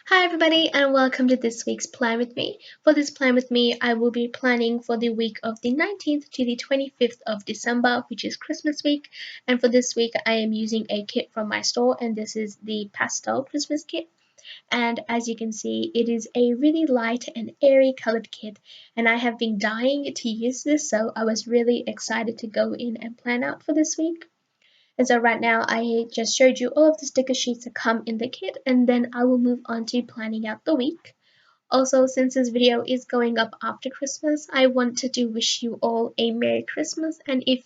Hi everybody and welcome to this week's Plan With Me. For this Plan With Me, I will be planning for the week of the 19th to the 25th of December, which is Christmas week. And for this week, I am using a kit from my store, and this is the Pastel Christmas kit. And as you can see, it is a really light and airy colored kit, and I have been dying to use this, so I was really excited to go in and plan out for this week. And so right now I just showed you all of the sticker sheets that come in the kit, and then I will move on to planning out the week. Also, since this video is going up after Christmas, I wanted to wish you all a Merry Christmas, and if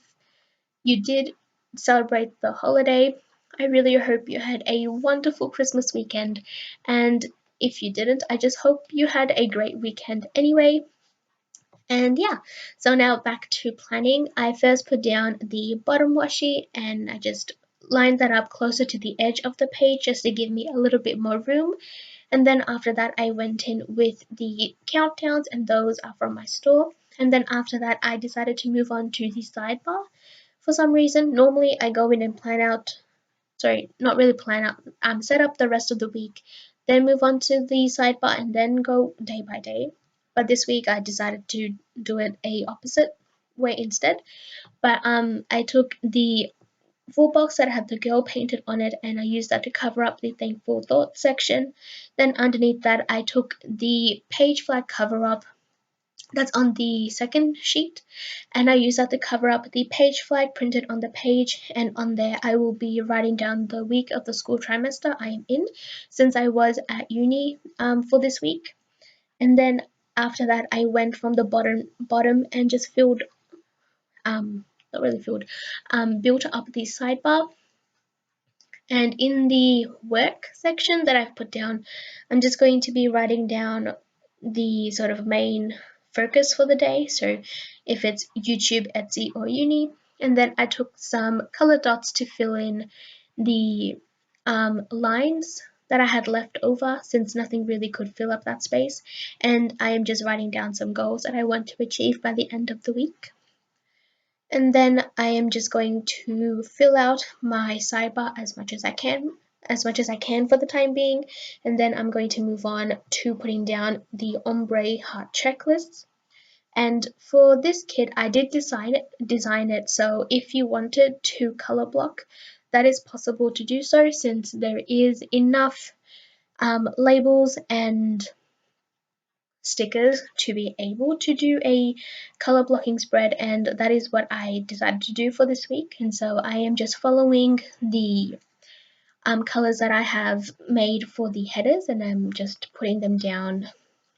you did celebrate the holiday, I really hope you had a wonderful Christmas weekend, and if you didn't, I just hope you had a great weekend anyway. And yeah, so now back to planning. I first put down the bottom washi and I just lined that up closer to the edge of the page just to give me a little bit more room. And then after that, I went in with the countdowns, and those are from my store. And then after that, I decided to move on to the sidebar. For some reason, normally I go in and plan out, sorry, not really plan out, set up the rest of the week, then move on to the sidebar and then go day by day. But this week I decided to do it a opposite way instead. But I took the full box that had the girl painted on it, and I used that to cover up the thankful thoughts section. Then underneath that, I took the page flag cover up that's on the second sheet, and I use that to cover up the page flag printed on the page, and on there I will be writing down the week of the school trimester I am in, since I was at uni for this week. And then after that I went from the bottom and just filled not really filled built up the sidebar. And in the work section that I've put down, I'm just going to be writing down the sort of main focus for the day. So if it's YouTube, Etsy, or uni. And then I took some color dots to fill in the lines that I had left over, since nothing really could fill up that space. And I am just writing down some goals that I want to achieve by the end of the week. And then I am just going to fill out my sidebar as much as I can for the time being, and then I'm going to move on to putting down the ombre heart checklists. And for this kit, I did design it so if you wanted to color block, that is possible to do so, since there is enough labels and stickers to be able to do a color blocking spread, and that is what I decided to do for this week. And so I am just following the colors that I have made for the headers, and I'm just putting them down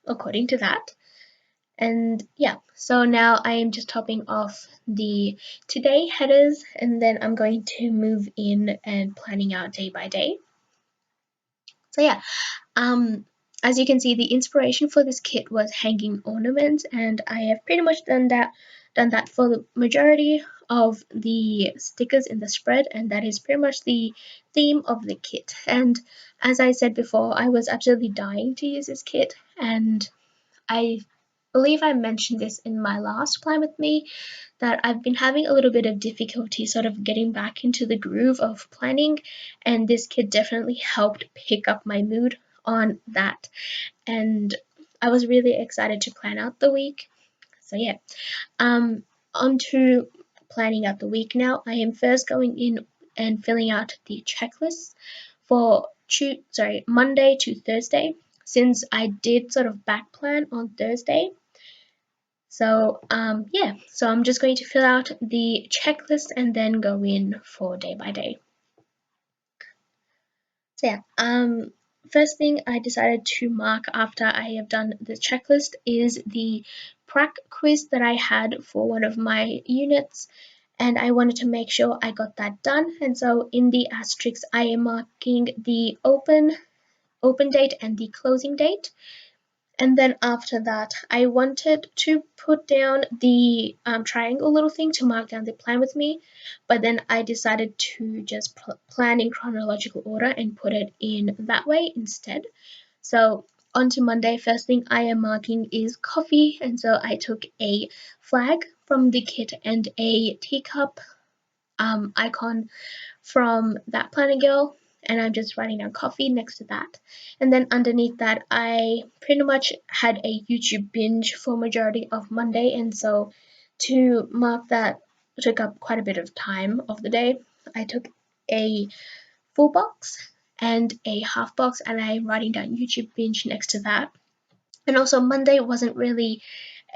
according to that. And yeah, so now I am just topping off the today headers, and then I'm going to move in and planning out day by day. So yeah, as you can see, the inspiration for this kit was hanging ornaments, and I have pretty much done that for the majority of the stickers in the spread, and that is pretty much the theme of the kit. And as I said before, I was absolutely dying to use this kit, and I believe I mentioned this in my last Plan With Me, that I've been having a little bit of difficulty sort of getting back into the groove of planning, and this kit definitely helped pick up my mood on that. And I was really excited to plan out the week. So yeah, on to planning out the week now. I am first going in and filling out the checklists for Monday to Thursday, since I did sort of back plan on Thursday. So yeah, so I'm just going to fill out the checklist and then go in for day by day. So yeah, first thing I decided to mark after I have done the checklist is the prac quiz that I had for one of my units, and I wanted to make sure I got that done. And so in the asterisks, I am marking the open date and the closing date. And then after that, I wanted to put down the triangle little thing to mark down the plan with me, but then I decided to just plan in chronological order and put it in that way instead. So on to Monday, first thing I am marking is coffee, and so I took a flag from the kit and a teacup icon from ThatPlannerGirl, and I'm just writing down coffee next to that. And then underneath that, I pretty much had a YouTube binge for majority of Monday, and so to mark that took up quite a bit of time of the day. I took a full box and a half box, and I'm writing down YouTube binge next to that. And also Monday wasn't really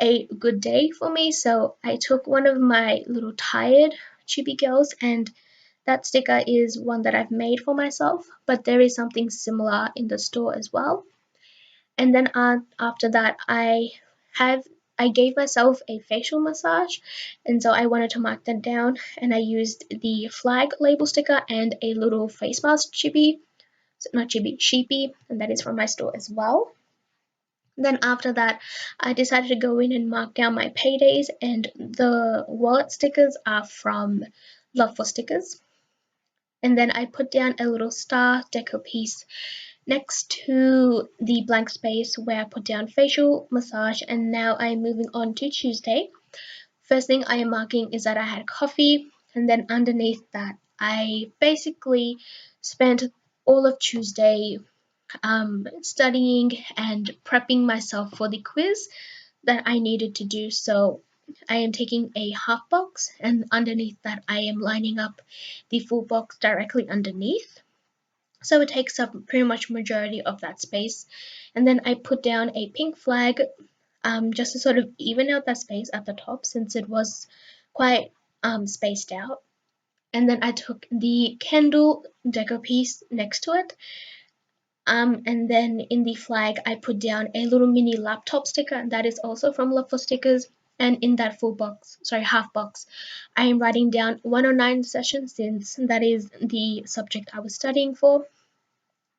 a good day for me, so I took one of my little tired chibi girls, and that sticker is one that I've made for myself, but there is something similar in the store as well. And then after that, I gave myself a facial massage, and so I wanted to mark that down, and I used the flag label sticker and a little face mask chibi, not chibi, sheepy, and that is from my store as well. Then after that, I decided to go in and mark down my paydays, and the wallet stickers are from LoveForStickers. And then I put down a little star deco piece next to the blank space where I put down facial massage, and now I'm moving on to Tuesday. First thing I am marking is that I had coffee, and then underneath that, I basically spent all of Tuesday studying and prepping myself for the quiz that I needed to do. So I am taking a half box, and underneath that I am lining up the full box directly underneath. So it takes up pretty much majority of that space. And then I put down a pink flag just to sort of even out that space at the top, since it was quite spaced out. And then I took the candle deco piece next to it, and then in the flag, I put down a little mini laptop sticker that is also from LoveForStickers. And in that half box, I am writing down 109 sessions, since that is the subject I was studying for.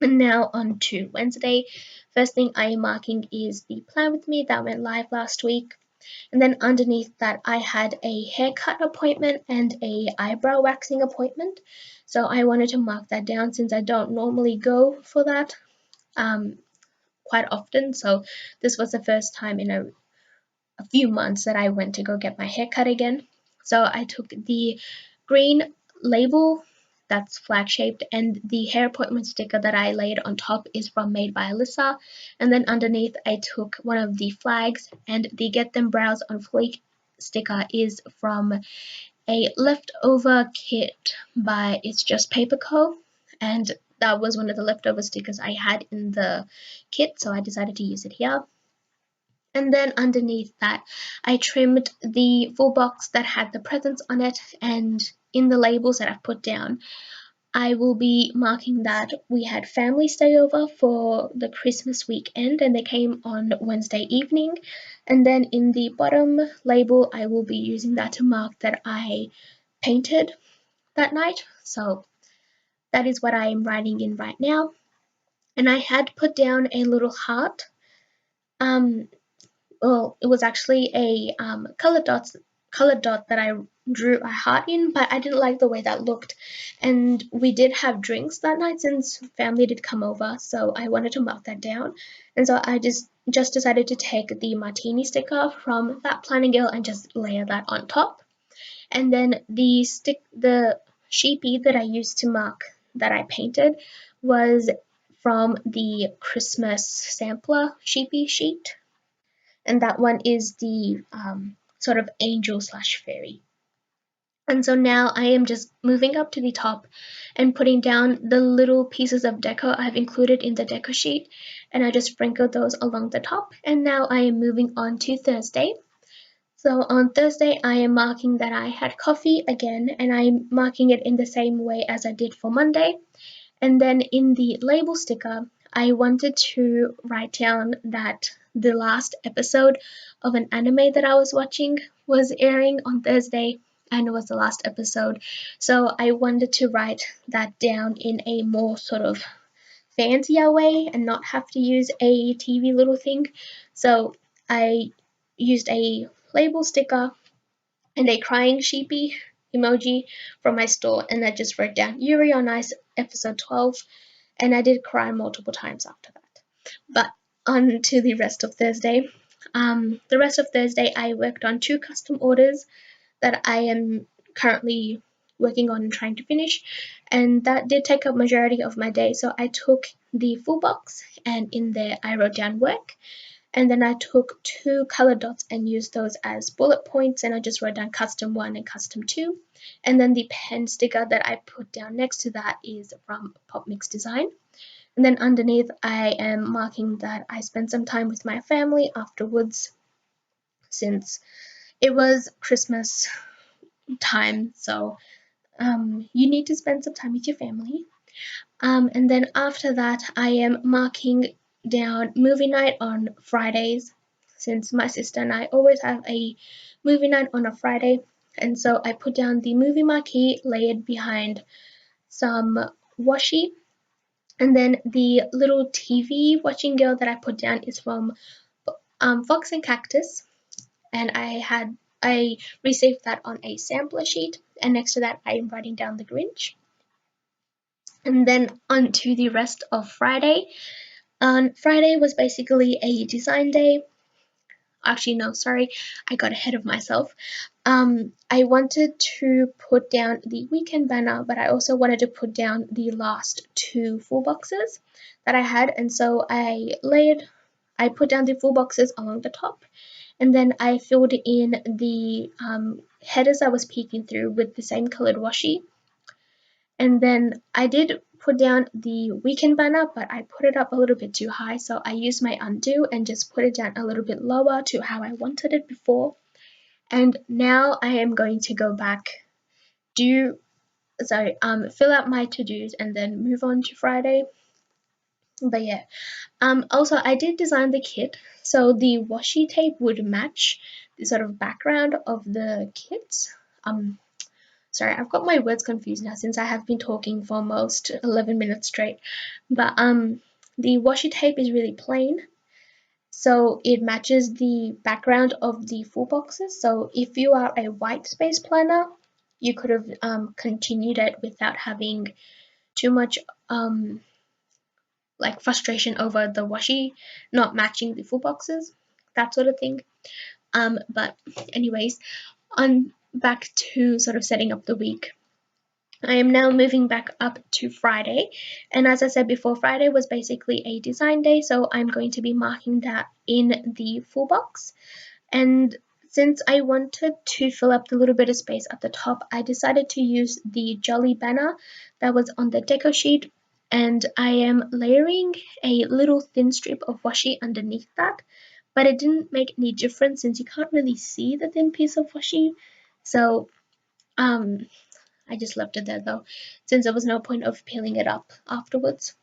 And now on to Wednesday. First thing I am marking is the plan with me that went live last week. And then underneath that, I had a haircut appointment and a eyebrow waxing appointment. So I wanted to mark that down, since I don't normally go for that quite often. So this was the first time in a few months that I went to go get my hair cut again. So I took the green label that's flag shaped, and the hair appointment sticker that I laid on top is from MadeByElissa. And then underneath, I took one of the flags, and the Get Them Brows on Fleek sticker is from a leftover kit by ItsJustPaperCo, and that was one of the leftover stickers I had in the kit, so I decided to use it here. And then underneath that, I trimmed the full box that had the presents on it, and in the labels that I've put down, I will be marking that we had family stay over for the Christmas weekend, and they came on Wednesday evening. And then in the bottom label, I will be using that to mark that I painted that night. So that is what I am writing in right now. And I had put down a little heart. Well, it was actually a colored dot that I drew a heart in, but I didn't like the way that looked. And we did have drinks that night, since family did come over, so I wanted to mark that down. And so I just decided to take the martini sticker from ThatPlannerGirl and just layer that on top. And then the sheepy that I used to mark that I painted was from the Christmas sampler sheepy sheet, and that one is the sort of angel slash fairy. And so now I am just moving up to the top and putting down the little pieces of deco I've included in the deco sheet, and I just sprinkled those along the top. And now I am moving on to Thursday. So on Thursday, I am marking that I had coffee again, and I'm marking it in the same way as I did for Monday. And then in the label sticker, I wanted to write down that the last episode of an anime that I was watching was airing on Thursday, and it was the last episode. So I wanted to write that down in a more sort of fancier way and not have to use a TV little thing. So I used a label sticker and a crying sheepy emoji from my store, and I just wrote down Yuri on Ice episode 12, and I did cry multiple times after that. But on to the rest of Thursday. The rest of Thursday, I worked on 2 custom orders that I am currently working on and trying to finish, and that did take up majority of my day. So I took the full box, and in there I wrote down work, and then I took 2 color dots and used those as bullet points, and I just wrote down custom 1 and custom 2. And then the pen sticker that I put down next to that is from PopMixDesigns. And then underneath I am marking that I spent some time with my family afterwards, since it was Christmas time, so you need to spend some time with your family. And then after that I am marking down movie night on Fridays, since my sister and I always have a movie night on a Friday. And so I put down the movie marquee layered behind some washi. And then the little TV watching girl that I put down is from FoxAndCactus, and I received that on a sampler sheet, and next to that I am writing down the Grinch. And then on to the rest of Friday. On Friday was basically a design day. Actually, no, sorry, I got ahead of myself. I wanted to put down the weekend banner, but I also wanted to put down the last 2 full boxes that I had, and so I put down the full boxes along the top, and then I filled in the headers I was peeking through with the same colored washi. And then I did put down the weekend banner, but I put it up a little bit too high, so I used my undo and just put it down a little bit lower to how I wanted it before. And now I am going to go back, fill out my to-dos and then move on to Friday. But yeah, also I did design the kit, so the washi tape would match the sort of background of the kits. Sorry, I've got my words confused now since I have been talking for almost 11 minutes straight. But the washi tape is really plain, so it matches the background of the full boxes. So if you are a white space planner, you could have continued it without having too much like frustration over the washi not matching the full boxes, that sort of thing. But anyways, on back to sort of setting up the week. I am now moving back up to Friday, and as I said before, Friday was basically a design day, so I'm going to be marking that in the full box. And since I wanted to fill up the little bit of space at the top, I decided to use the Jolly banner that was on the deco sheet, and I am layering a little thin strip of washi underneath that, but it didn't make any difference since you can't really see the thin piece of washi, so I just left it there though, since there was no point of peeling it up afterwards.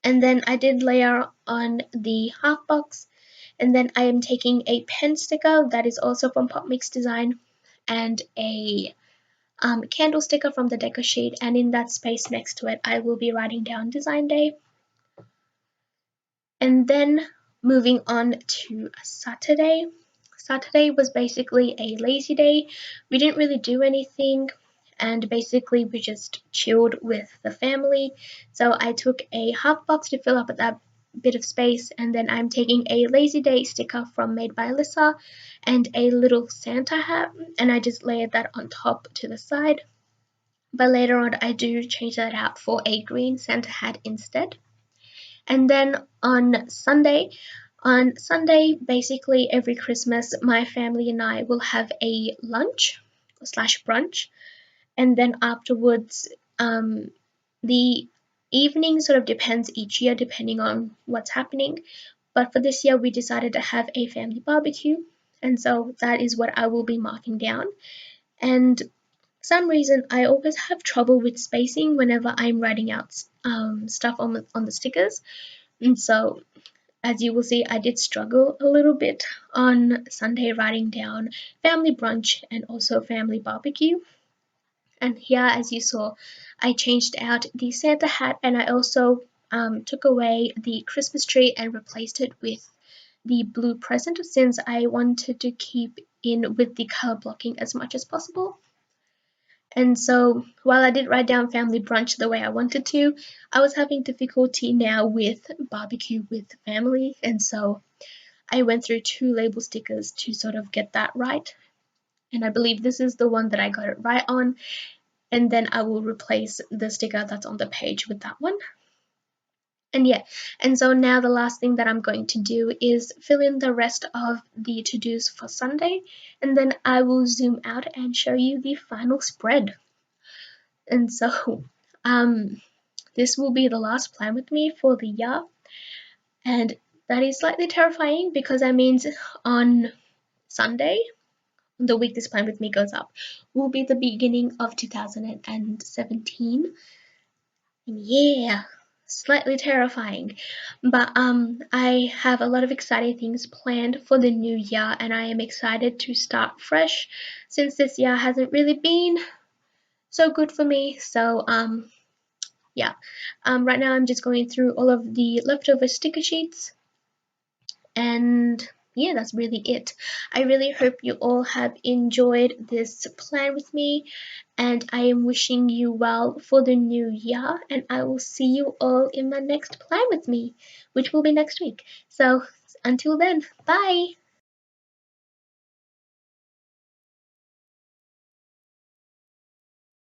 And then I did layer on the half box, and then I am taking a pen sticker that is also from PopMixDesigns and a candle sticker from the deco sheet, and in that space next to it I will be writing down design day. And then moving on to Saturday. Saturday was basically a lazy day. We didn't really do anything, and basically we just chilled with the family. So I took a half box to fill up that bit of space, and then I'm taking a lazy day sticker from MadeByElissa and a little Santa hat, and I just layered that on top to the side. But later on I do change that out for a green Santa hat instead. And then on Sunday, basically every Christmas, my family and I will have a lunch slash brunch, and then afterwards, the evening sort of depends each year depending on what's happening. But for this year, we decided to have a family barbecue, and so that is what I will be marking down. And for some reason, I always have trouble with spacing whenever I'm writing out stuff on the stickers, and so as you will see, I did struggle a little bit on Sunday writing down family brunch and also family barbecue. And here, as you saw, I changed out the Santa hat, and I also took away the Christmas tree and replaced it with the blue present, since I wanted to keep in with the color blocking as much as possible. And so while I did write down family brunch the way I wanted to, I was having difficulty now with barbecue with family, and so I went through 2 label stickers to sort of get that right. And I believe this is the one that I got it right on. and then I will replace the sticker that's on the page with that one. And yeah, and so now the last thing that I'm going to do is fill in the rest of the to-dos for Sunday, and then I will zoom out and show you the final spread. And so this will be the last plan with me for the year, and that is slightly terrifying because that means on Sunday, the week this plan with me goes up, will be the beginning of 2017. And yeah, slightly terrifying, but I have a lot of exciting things planned for the new year, and I am excited to start fresh since this year hasn't really been so good for me. So yeah, right now I'm just going through all of the leftover sticker sheets, and yeah, that's really it. I really hope you all have enjoyed this plan with me, and I am wishing you well for the new year, and I will see you all in my next plan with me, which will be next week. So until then, bye.